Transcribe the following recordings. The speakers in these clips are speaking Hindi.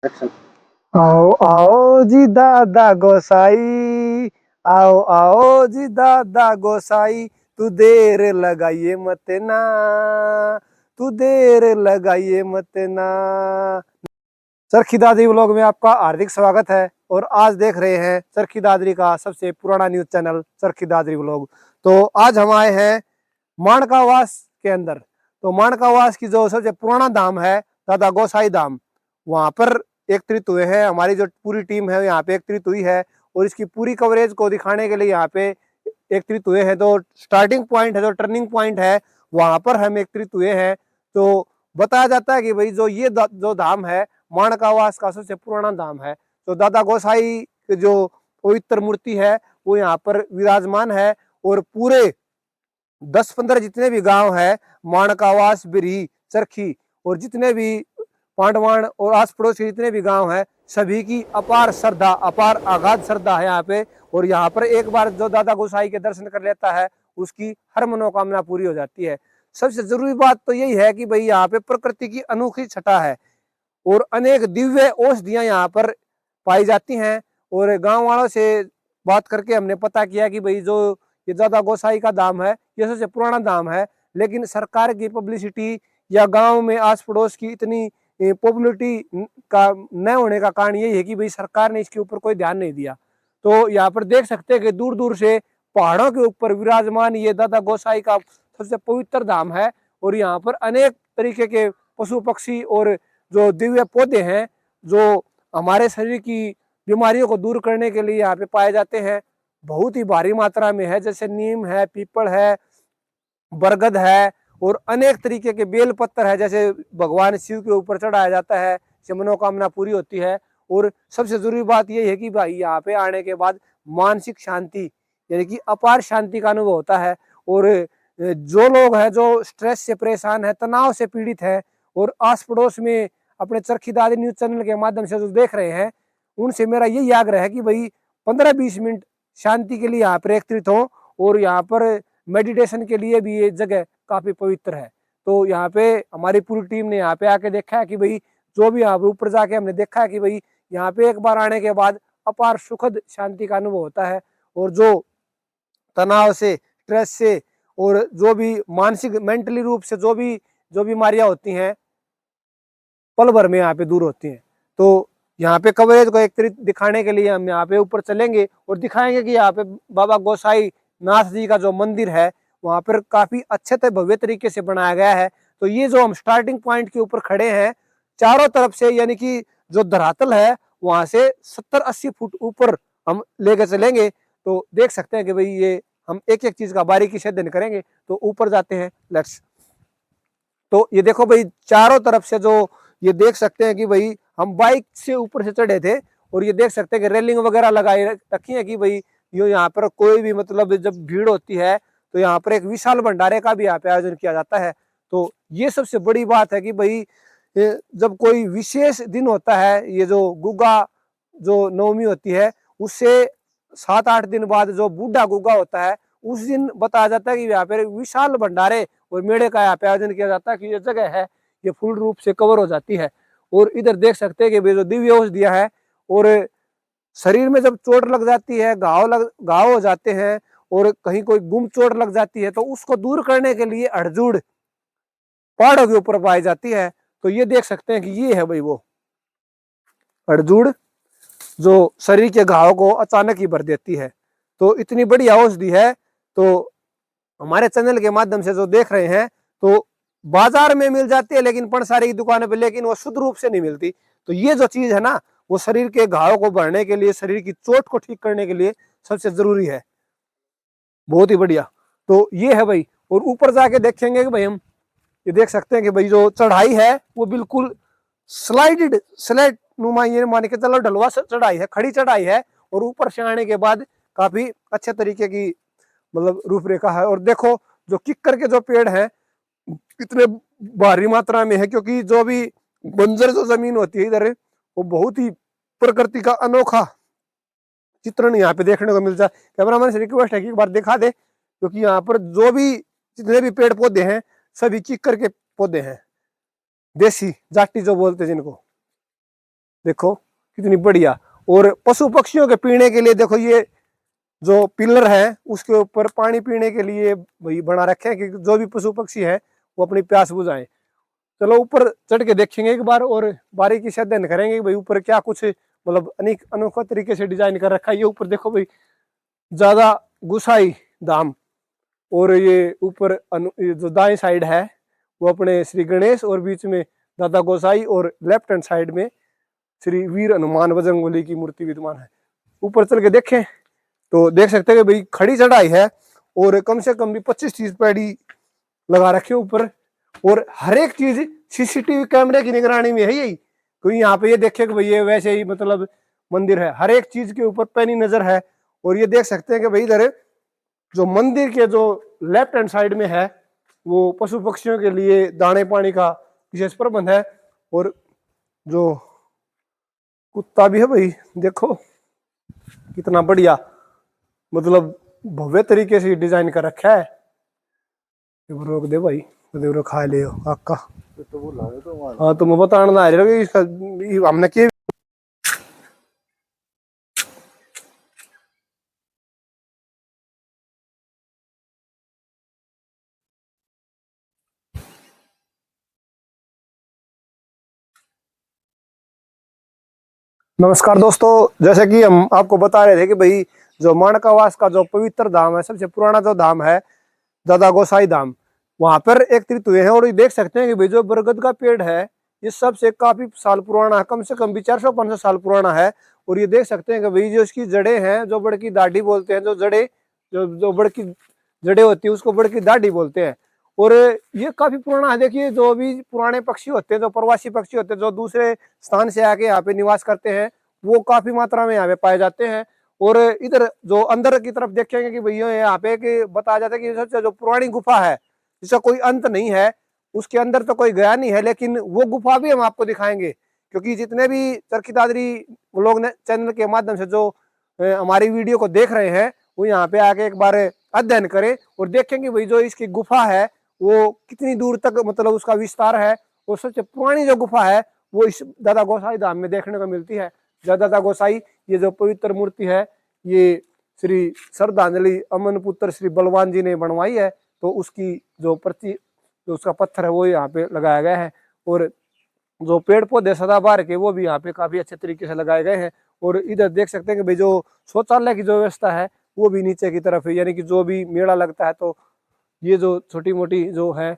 अच्छा। आओ आओ जी दादा गोसाई, आओ आओ जी दादा गोसाई, तू देर लगाइए मत ना, तू देर लगाइए मत ना। चरखी दादरी व्लॉग में आपका हार्दिक स्वागत है। और आज देख रहे हैं चरखी दादरी का सबसे पुराना news channel Charkhi Dadri vlog. तो आज हम आए हैं माणकावास के अंदर। तो माणकावास की जो सबसे पुराना धाम है दादा गोसाई धाम, वहां पर एकत्रित हुए हैं। हमारी जो पूरी टीम है यहाँ पे एकत्रित हुई है और इसकी पूरी कवरेज को दिखाने के लिए यहाँ पे एकत्रित हुए हैं। तो स्टार्टिंग पॉइंट है, जो टर्निंग पॉइंट है, वहां पर हम एकत्रित हुए हैं। तो बताया जाता है कि भाई जो ये जो धाम है माणकावास का सबसे पुराना धाम है। तो दादा गोसाई की जो पवित्र मूर्ति है वो यहाँ पर विराजमान है। और पूरे 10-15 जितने भी गांव है, माणकावास, बिरही, चरखी और जितने भी पांडवान और आस पड़ोस के जितने भी गांव है, सभी की अपार श्रद्धा, अपार आगाध श्रद्धा है यहाँ पे। और यहाँ पर एक बार जो दादा गोसाई के दर्शन कर लेता है उसकी हर मनोकामना पूरी हो जाती है। सबसे जरूरी बात तो यही है कि भाई यहाँ पे प्रकृति की अनोखी छटा है और अनेक दिव्य औषधियां यहाँ पर पाई जाती हैं। और गांव वालों से बात करके हमने पता किया कि भाई जो ये दादा गोसाई का धाम है ये सबसे पुराना धाम है, लेकिन सरकार की पब्लिसिटी या गांव में आस पड़ोस की इतनी पॉपुलरिटी का न होने का कारण यही है कि भाई सरकार ने इसके ऊपर कोई ध्यान नहीं दिया। तो यहाँ पर देख सकते हैं कि दूर दूर से पहाड़ों के ऊपर विराजमान ये दादा गोसाई का सबसे पवित्र धाम है। और यहाँ पर अनेक तरीके के पशु पक्षी और जो दिव्य पौधे हैं जो हमारे शरीर की बीमारियों को दूर करने के लिए यहाँ पे पाए जाते हैं, बहुत ही भारी मात्रा में है। जैसे नीम है, पीपल है, बरगद है और अनेक तरीके के बेल पत्थर है, जैसे भगवान शिव के ऊपर चढ़ाया जाता है, इससे मनोकामना पूरी होती है। और सबसे जरूरी बात यह है कि भाई यहाँ पे आने के बाद मानसिक शांति यानी कि अपार शांति का अनुभव होता है। और जो लोग हैं जो स्ट्रेस से परेशान है, तनाव से पीड़ित है और आस पड़ोस में अपने चरखी दादरी न्यूज चैनल के माध्यम से जो देख रहे हैं, उनसे मेरा यही आग्रह है कि भाई 15-20 मिनट शांति के लिए यहाँ पर एकत्रित हो। और यहाँ पर मेडिटेशन के लिए भी ये जगह काफी पवित्र है। तो यहाँ पे हमारी पूरी टीम ने यहाँ पे आके देखा है कि भाई जो भी यहाँ पे ऊपर जाके हमने देखा है कि भाई यहाँ पे एक बार आने के बाद अपार सुखद शांति का अनुभव होता है। और जो तनाव से, स्ट्रेस से और जो भी मानसिक मेंटली रूप से जो बीमारियां होती हैं, पल भर में यहाँ पे दूर होती हैं। तो यहाँ पे कवरेज को एक तरीके दिखाने के लिए हम यहाँ पे ऊपर चलेंगे और दिखाएंगे कि यहाँ पे बाबा गोसाई नाथ जी का जो मंदिर है वहाँ पर काफी अच्छे से भव्य तरीके से बनाया गया है। तो ये जो हम स्टार्टिंग पॉइंट के ऊपर खड़े हैं, चारों तरफ से यानी कि जो धरातल है वहां से 70-80 फुट ऊपर हम लेकर चलेंगे। तो देख सकते हैं कि भाई ये हम एक एक चीज का बारीकी से अध्ययन करेंगे। तो ऊपर जाते हैं, लेट्स। तो ये देखो भाई चारों तरफ से जो ये देख सकते हैं कि भाई हम बाइक से ऊपर से चढ़े थे और ये देख सकते हैं कि रेलिंग वगैरह लगाई रखी है कि भाई ये यहाँ पर कोई भी मतलब जब भीड़ होती है तो यहाँ पर एक विशाल भंडारे का भी यहाँ पे आयोजन किया जाता है। तो ये सबसे बड़ी बात है कि भाई जब कोई विशेष दिन होता है, ये जो गुगा जो नवमी होती है उससे 7-8 दिन बाद जो बूढ़ा गुगा होता है उस दिन बताया जाता है कि यहाँ पे विशाल भंडारे और मेले का यहाँ पे आयोजन किया जाता है कि ये जगह है ये फुल रूप से कवर हो जाती है। और इधर देख सकते हैं कि जो दिव्य औषधियां है और शरीर में जब चोट लग जाती है, घाव हो जाते हैं और कहीं कोई गुम चोट लग जाती है तो उसको दूर करने के लिए अड़जूड़ पहाड़ों के ऊपर पाई जाती है। तो ये देख सकते हैं कि ये है भाई वो अड़जूड़ जो शरीर के घाव को अचानक ही भर देती है। तो इतनी बड़ी औषधि है। तो हमारे चैनल के माध्यम से जो देख रहे हैं तो बाजार में मिल जाती है लेकिन पंसारी की दुकानों पे, लेकिन वो शुद्ध रूप से नहीं मिलती। तो ये जो चीज है ना वो शरीर के घाव को भरने के लिए, शरीर की चोट को ठीक करने के लिए सबसे जरूरी है। बहुत ही बढ़िया। तो ये है भाई। और ऊपर जाके देखेंगे कि भाई हम ये देख सकते हैं कि भाई जो चढ़ाई है वो बिल्कुल स्लाइड नुमा, ये मान के चलो ढलवा चढ़ाई है, खड़ी चढ़ाई है। और ऊपर से आने के बाद काफी अच्छे तरीके की मतलब रूपरेखा है। और देखो जो किक्कर के जो पेड़ हैं इतने भारी मात्रा में है, क्योंकि जो भी बंजर जो जमीन होती है इधर वो बहुत ही प्रकृति का अनोखा चित्रण यहाँ पे देखने को मिलता है। कैमरामैन से रिक्वेस्ट है कि एक बार दिखा दे, क्योंकि यहाँ पर जो भी जितने भी पेड़ पौधे हैं सभी किक्कर के पौधे हैं, देसी जाटी जो बोलते हैं जिनको। देखो कितनी बढ़िया। और पशु पक्षियों के पीने के लिए देखो ये जो पिलर है उसके ऊपर पानी पीने के लिए भाई बना रखे हैं कि जो भी पशु पक्षी है वो अपनी प्यास बुझाएं। चलो ऊपर चढ़ के देखेंगे एक बार और बारीकी से अध्ययन करेंगे भाई ऊपर क्या कुछ मतलब अनेक अनोखा तरीके से डिजाइन कर रखा है। ये ऊपर देखो भाई ज्यादा गुसाई धाम, और ये ऊपर ये जो दाएं साइड है वो अपने श्री गणेश, और बीच में दादा गोसाई, और लेफ्ट हैंड साइड में श्री वीर हनुमान बजरंगबली की मूर्ति विद्यमान है। ऊपर चल के देखें तो देख सकते हैं कि भाई खड़ी चढ़ाई है और कम से कम भी 25-30 पैड़ी लगा रखे ऊपर, और हर एक चीज सीसीटीवी कैमरे की निगरानी में है यही। क्योंकि यहाँ पे ये देखे कि भाई ये वैसे ही मतलब मंदिर है, हर एक चीज के ऊपर पैनी नजर है। और ये देख सकते हैं कि भाई इधर जो मंदिर के जो लेफ्ट हैंड साइड में है वो पशु पक्षियों के लिए दाने पानी का विशेष प्रबंध है। और जो कुत्ता भी है भाई देखो कितना बढ़िया मतलब भव्य तरीके से डिजाइन कर रखा है। रोक दे भाई, खा ले आका। हाँ तो मैं बताना ना रहा इसका हमने के। नमस्कार दोस्तों, जैसे कि हम आपको बता रहे थे कि भाई जो माणकावास का जो पवित्र धाम है, सबसे पुराना जो धाम है दादा गोसाई धाम, वहां पर एकत्रित हुए हैं। और ये देख सकते हैं कि भाई जो बरगद का पेड़ है ये सबसे काफी साल पुराना है, कम से कम भी 400-500 साल पुराना है। और ये देख सकते हैं कि भाई जो इसकी जड़ें हैं, जो बड़ की दाढ़ी बोलते हैं, जो जड़ें जो बड़ की जड़ें होती है उसको बड़ की दाढ़ी बोलते हैं। और ये काफी पुराना है। देखिए जो भी पुराने पक्षी होते हैं, जो प्रवासी पक्षी होते हैं, जो दूसरे स्थान से आके यहाँ पे निवास करते हैं, वो काफी मात्रा में यहाँ पे पाए जाते हैं। और इधर जो अंदर की तरफ देखेंगे कि भैया यहाँ पे कि बताया जाता है कि सबसे जो पुरानी गुफा है जिसका कोई अंत नहीं है, उसके अंदर तो कोई गया नहीं है, लेकिन वो गुफा भी हम आपको दिखाएंगे। क्योंकि जितने भी चरखी दादरी लोग चैनल के माध्यम से जो हमारी वीडियो को देख रहे हैं वो यहाँ पे आके एक बार अध्ययन करें और देखेंगे भाई जो इसकी गुफा है वो कितनी दूर तक मतलब उसका विस्तार है। और सबसे पुरानी जो गुफा है वो इस दादा गोसाई धाम में देखने को मिलती है। दादा गोसाई ये जो पवित्र मूर्ति है ये श्री श्रद्धांजलि अमन पुत्र श्री बलवान जी ने बनवाई है। तो उसकी जो जो उसका पत्थर है वो यहाँ पे लगाया गया है। और जो पेड़ पौधे सदाबहार के वो भी यहाँ पे काफी अच्छे तरीके से लगाए गए हैं। और इधर देख सकते हैं कि भाई जो शौचालय की जो व्यवस्था है वो भी नीचे की तरफ है, यानी कि जो भी मेला लगता है तो ये जो छोटी मोटी जो है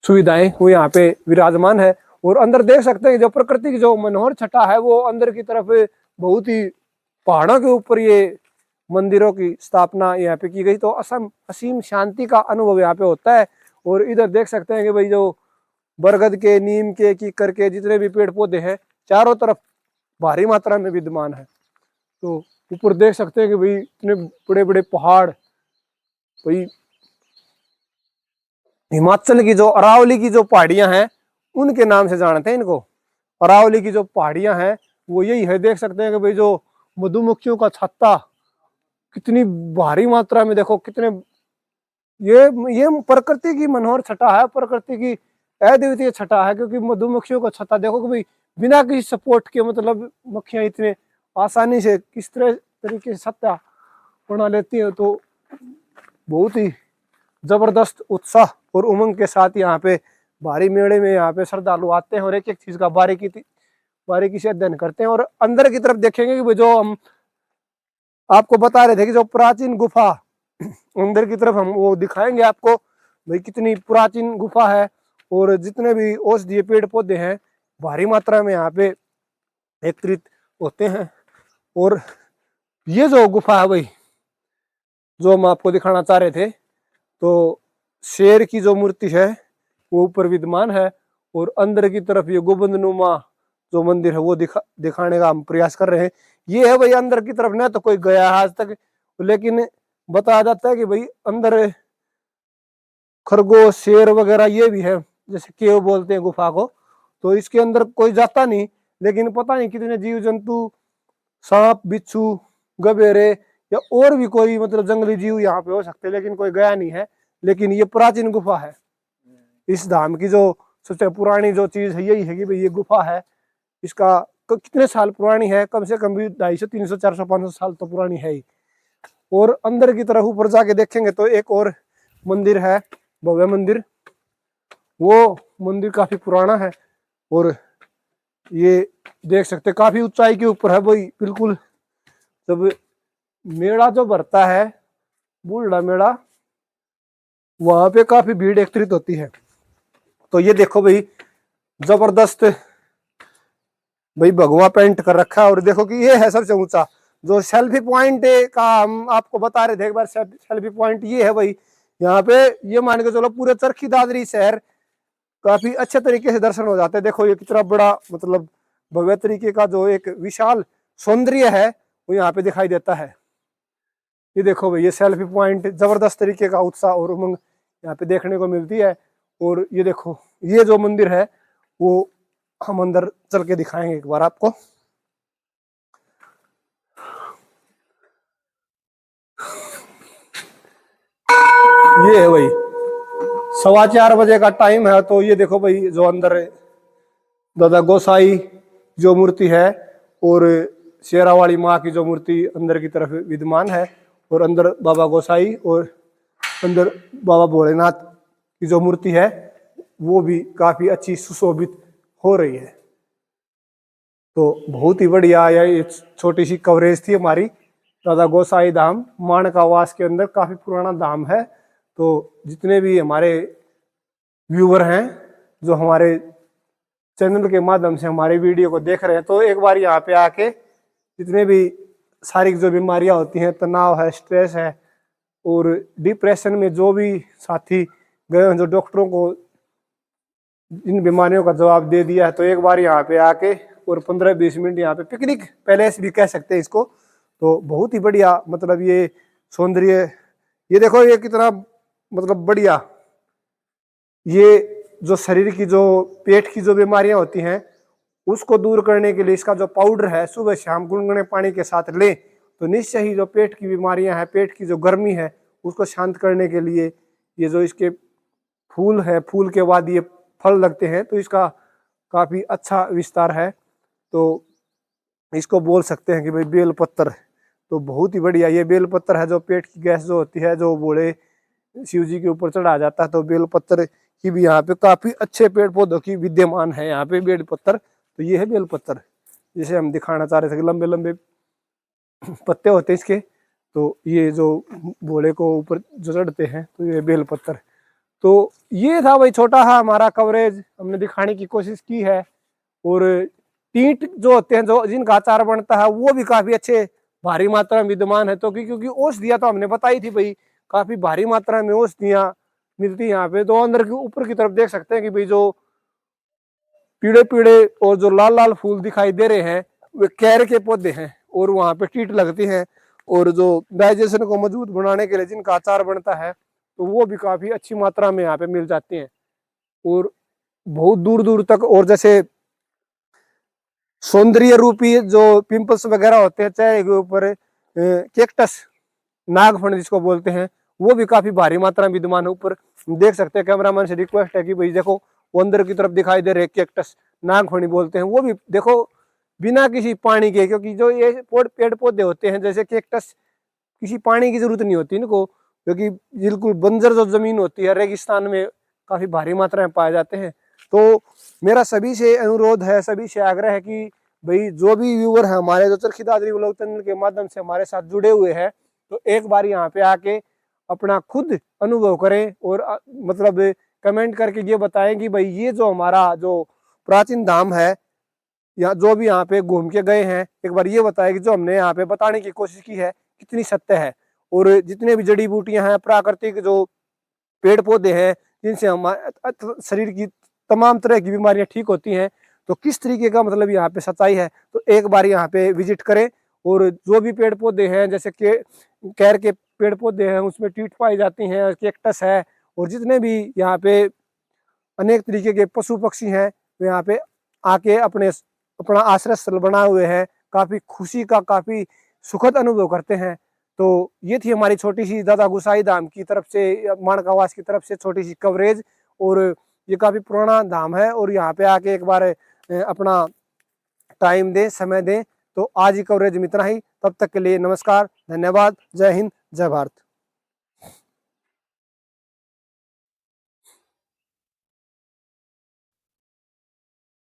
सुविधाएं वो यहाँ पे विराजमान है। और अंदर देख सकते हैं जो प्रकृति की जो मनोहर छटा है वो अंदर की तरफ बहुत ही पहाड़ों के ऊपर ये मंदिरों की स्थापना यहाँ पे की गई, तो असीम शांति का अनुभव यहाँ पे होता है। और इधर देख सकते हैं कि भाई जो बरगद के, नीम के, कीकर के जितने भी पेड़ पौधे हैं चारों तरफ भारी मात्रा में विद्यमान है। तो ऊपर देख सकते हैं कि भाई इतने बड़े बड़े पहाड़, भाई हिमाचल की जो अरावली की जो पहाड़ियां हैं उनके नाम से जानते हैं इनको। अरावली की जो पहाड़ियां हैं वो यही है। देख सकते हैं कि भाई जो मधुमक्खियों का छत्ता कितनी भारी मात्रा में, देखो कितने ये प्रकृति की मनोहर छटा है, प्रकृति की अद्वितीय छटा है। क्योंकि मधुमक्खियों का छत्ता देखो कि भाई बिना किसी सपोर्ट के मतलब मक्खियां इतने आसानी से किस तरह तरीके से छत्ता बना लेती है। तो बहुत ही जबरदस्त उत्साह और उमंग के साथ यहाँ पे भारी मेले में यहाँ पे श्रद्धालु आते हैं और एक एक चीज का बारीकी से अध्ययन करते हैं। और अंदर की तरफ देखेंगे कि जो हम आपको बता रहे थे कि जो प्राचीन गुफा अंदर की तरफ हम वो दिखाएंगे आपको भाई कितनी प्राचीन गुफा है। और जितने भी औषधीय पेड़ पौधे हैं भारी मात्रा में यहाँ पे एकत्रित होते हैं। और ये जो गुफा है भाई जो हम आपको दिखाना चाह रहे थे, तो शेर की जो मूर्ति है वो ऊपर विद्यमान है। और अंदर की तरफ ये गोबंदनुमा जो मंदिर है वो दिखाने का हम प्रयास कर रहे हैं। ये है भाई अंदर की तरफ, ना तो कोई गया आज तक, लेकिन बताया जाता है कि भाई अंदर खरगोश, शेर वगैरह ये भी है, जैसे केव बोलते हैं गुफा को। तो इसके अंदर कोई जाता नहीं, लेकिन पता नहीं कितने जीव जंतु, सांप, बिच्छू, गबेरे या और भी कोई मतलब जंगली जीव यहाँ पे हो सकते हैं, लेकिन कोई गया नहीं है। लेकिन ये प्राचीन गुफा है। इस धाम की जो सबसे पुरानी जो चीज है यही है कि भाई ये गुफा है। इसका कितने साल पुरानी है, कम से कम भी 250, 300, 400, 500 साल तो पुरानी है ही। और अंदर की तरफ ऊपर जाके देखेंगे तो एक और मंदिर है, भव्य मंदिर। वो मंदिर काफी पुराना है और ये देख सकते काफी ऊंचाई के ऊपर है भाई, बिल्कुल। जब मेला जो भरता है, बूढ़ा मेला, वहां पे काफी भीड़ एकत्रित होती है। तो ये देखो भाई, जबरदस्त भाई भगवा पेंट कर रखा है। और देखो कि ये है सबसे ऊंचा जो सेल्फी पॉइंट का हम आपको बता रहे थे एक बार। सेल्फी पॉइंट ये है भाई, यहाँ पे ये मान के चलो पूरे चरखी दादरी शहर काफी अच्छे तरीके से दर्शन हो जाते हैं। देखो ये कितना बड़ा मतलब भव्य तरीके का जो एक विशाल सौंदर्य है वो यहाँ पे दिखाई देता है। ये देखो भाई, ये सेल्फी पॉइंट, जबरदस्त तरीके का उत्साह और उमंग यहाँ पे देखने को मिलती है। और ये देखो, ये जो मंदिर है वो हम अंदर चल के दिखाएंगे एक बार आपको। ये है भाई, 4:15 बजे का टाइम है। तो ये देखो भाई, जो अंदर दादा गोसाई जो मूर्ति है और शेरा वाली माँ की जो मूर्ति अंदर की तरफ विद्यमान है, और अंदर बाबा गोसाई और अंदर बाबा भोलेनाथ की जो मूर्ति है वो भी काफी अच्छी सुशोभित हो रही है। तो बहुत ही बढ़िया, यह छोटी सी कवरेज थी हमारी दादा गोसाई धाम माणकावास के अंदर। काफी पुराना धाम है। तो जितने भी हमारे व्यूवर हैं जो हमारे चैनल के माध्यम से हमारे वीडियो को देख रहे हैं, तो एक बार यहाँ पे आके जितने भी शारीरिक जो बीमारियां होती हैं, तनाव है, स्ट्रेस है और डिप्रेशन में जो भी साथी गए हैं, जो डॉक्टरों को इन बीमारियों का जवाब दे दिया है, तो एक बार यहाँ पे आके और 15-20 मिनट यहाँ पे पिकनिक पैलेस भी कह सकते हैं इसको। तो बहुत ही बढ़िया मतलब ये सौंदर्य, ये देखो ये कितना मतलब बढ़िया। ये जो शरीर की जो पेट की जो बीमारियां होती हैं उसको दूर करने के लिए इसका जो पाउडर है सुबह शाम गुनगुने पानी के साथ लें तो निश्चय ही जो पेट की बीमारियां हैं, पेट की जो गर्मी है उसको शांत करने के लिए ये जो इसके फूल है, फूल के बाद ये फल लगते हैं, तो इसका काफी अच्छा विस्तार है। तो इसको बोल सकते हैं कि भाई बेल पत्तर। तो बहुत ही बढ़िया ये बेल पत्तर है, जो पेट की गैस जो होती है, जो बूढ़े शिव जी के ऊपर चढ़ा जाता है, तो बेल पत्तर की भी यहाँ पे काफी अच्छे पेड़ पौधों की विद्यमान है यहाँ पे बेल पत्तर। तो ये है बेल पत्तर, जिसे हम दिखाना चाह रहे थे कि लंबे लंबे पत्ते होते हैं इसके। तो ये जो भोले को ऊपर जो चढ़ते हैं तो ये बेल पत्तर। तो ये था भाई छोटा सा हमारा कवरेज, हमने दिखाने की कोशिश की है। और टींट जो होते हैं, जो जिनका अचार बनता है, वो भी काफी अच्छे भारी मात्रा में विद्यमान है। तो क्योंकि औषधियां तो हमने बताई थी भाई, काफी भारी मात्रा में औषधियां मिलती है यहाँ पे। तो अंदर के ऊपर की तरफ देख सकते हैं कि भाई जो पीड़े पीड़े और जो लाल लाल फूल दिखाई दे रहे हैं वे कैर के पौधे हैं और वहां पे कीट लगती हैं। और जो डाइजेशन को मजबूत बनाने के लिए जिनका अचार बनता है तो वो भी काफी अच्छी मात्रा में यहाँ पे मिल जाती हैं। और बहुत दूर दूर तक, और जैसे सौंदर्य रूपी जो पिंपल्स वगैरह होते हैं चेहरे के ऊपर, कैक्टस, नागफण जिसको बोलते हैं, वो भी काफी भारी मात्रा में विद्यमान है। ऊपर देख सकते हैं, कैमरामैन से रिक्वेस्ट है कि भाई देखो वो अंदर की तरफ दिखाई दे रहे कैक्टस, नागफणी बोलते हैं, वो भी देखो बिना किसी पानी के। क्योंकि जो ये पेड़ पौधे होते हैं जैसे कैक्टस, किसी पानी की जरूरत नहीं होती इनको, क्योंकि बिल्कुल बंजर जो जमीन होती है रेगिस्तान में काफी भारी मात्रा में पाए जाते हैं। तो मेरा सभी से अनुरोध है, सभी से आग्रह है कि भाई जो भी व्यूअर है हमारे, जो चरखी दादरी व्लॉग चैनल के माध्यम से हमारे साथ जुड़े हुए हैं, तो एक बार यहाँ पे आके अपना खुद अनुभव करें और मतलब कमेंट करके ये बताएं कि भाई ये जो हमारा जो प्राचीन धाम है, या जो भी यहाँ पे घूम के गए हैं, एक बार ये बताएं कि जो हमने यहाँ पे बताने की कोशिश की है कितनी सत्य है। और जितने भी जड़ी बूटियां हैं, प्राकृतिक जो पेड़ पौधे हैं जिनसे हमारे शरीर की तमाम तरह की बीमारियां ठीक होती हैं, तो किस तरीके का मतलब यहाँ पे सच्चाई है। तो एक बार यहाँ पे विजिट करें। और जो भी पेड़ पौधे हैं, जैसे कैर के पेड़ पौधे हैं उसमें टीट पाई जाती हैं, कैक्टस है, और जितने भी यहाँ पे अनेक तरीके के पशु पक्षी हैं वो यहाँ पे आके अपना आश्रय स्थल बनाए हुए हैं, काफी खुशी का, काफी सुखद अनुभव करते हैं। तो ये थी हमारी छोटी सी दादा गोसाई धाम की तरफ से, माणकावास की तरफ से छोटी सी कवरेज। और ये काफी पुराना धाम है और यहाँ पे आके एक बार अपना टाइम दें, समय दें। तो आज की कवरेज में इतना ही, तब तक के लिए नमस्कार, धन्यवाद, जय हिंद, जय भारत।